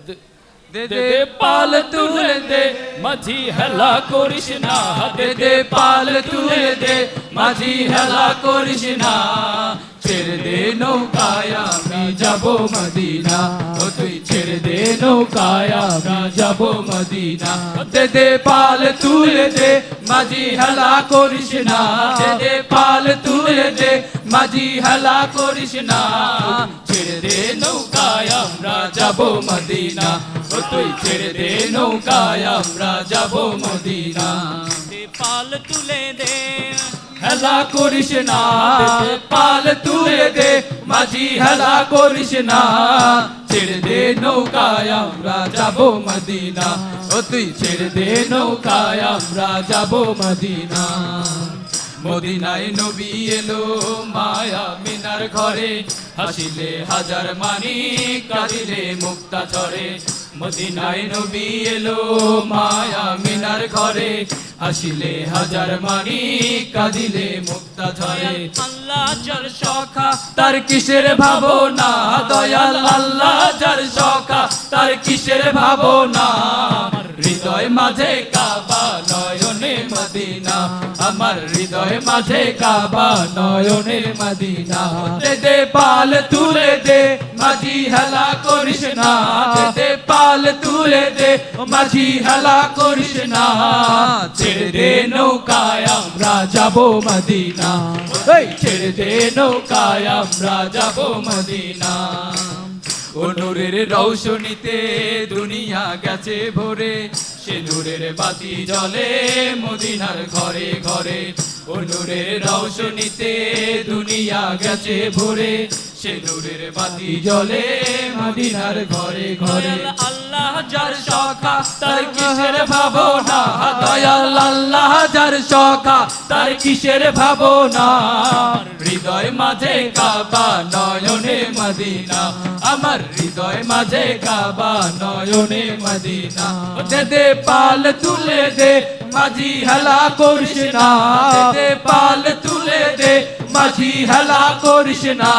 দে দে পাল তুলে দে মাঝি হেলা করিস না, দে দে পাল তুলে দে মাঝি হেলা করিস না। ছেড়ে দে নৌকায় আমি যাব মদিনা, ও তুই ছেড়ে দে নৌকায় আমি যাব মদিনা। দে দে পাল তুলে দে মাঝি হেলা করিস না, দে দে পাল তুলে দে মাঝি হেলা করিস না। ছেড়ে দে নৌকায় আমরা যাব মদিনা, ও তুই ছেড়ে দে নৌকায় আমরা যাব মদিনা। পাল তুলে দে হেলা করিস না, পাল তুলে দে মাঝি হেলা করিস না। ছেড়ে দে নৌকায় আমরা যাব মদিনা, ও তুই ছেড়ে দে নৌকায় আমরা যাব মদিনা। মদিনায় নবী এলো মায়া মিনার ঘরে, হাসিলে হাজার মানি কাঁদিলে মুক্তা ঝরে। মদিনায় নবী এলো মায়া মিনার ঘরে, হাসিলে হাজার মানি কাঁদিলে মুক্তা ঝরে। আল্লাহ যার সখা তার কিসের ভাবনা, দয়াল আল্লাহ যার সখা তার কিসের ভাবনা। হৃদয় মাঝে কাবা নয়নে মদিনা, আমার হৃদয় মাঝে কাবা নয়নে মদিনা। দে দে পাল তুলে দে মাঝি হেলা করিস না, দে দে পাল তুলে দে মাঝি হেলা করিস না। ছেড়ে দে নৌকায় আমরা যাব মদিনা, ছেড়ে দে নৌকায় আমরা যাব মদিনা। ও নূরের রৌশনীতে দুনিয়া গেছে ভরে, সে নূরের বাতি জ্বলে মদিনার ঘরে ঘরে। ও নূরের রৌশনীতে দুনিয়া গেছে ভরে, সে নূরের বাতি জ্বলে মদিনার ঘরে ঘরে। আল্লাহ যার সখা তার কিসের ভাবনা, দয়াল আল্লাহ যার সখা তার কিসের ভাবনা। হৃদয় মাঝে কাবা নয়নে মদিনা, আমার হৃদয় মাঝে কাবা নয়নে মদিনা। দে দে পাল তুলে দে মাঝি হেলা করিস না, দে দে পাল তুলে দে মাঝি হেলা করিস না।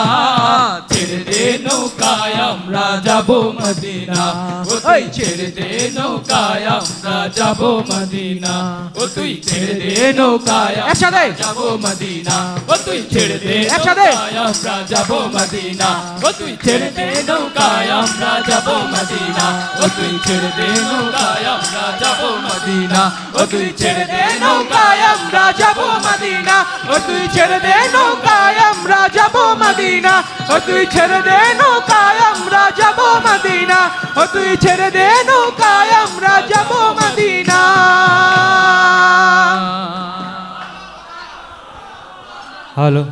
ছেড়ে দে নৌকায় আমরা যাব মদিনা, ও তুই ছেড়ে দে নৌকায় আমরা যাব মদিনা। ও তুই ছেড়ে দে নৌকায় একসাথে যাব মদিনা, ও তুই ছেড়ে দে একসাথে নৌকায় আমরা যাব মদিনা। ও তুই ছেড়ে দে নৌকায় আমরা যাব মদিনা, ও তুই ছেড়ে দে নৌকায় আমরা যাব মদিনা। ও তুই ছেড়ে দে নৌকায় আমরা যাব মদিনা, ও তুই ছেড়ে দে নৌকায় আমরা যাব মদিনা, ও তুই ছেড়ে দে নৌকায় আমরা যাব মদিনা, ও তুই ছেড়ে দে নৌকায় আমরা যাব মদিনা। হ্যালো।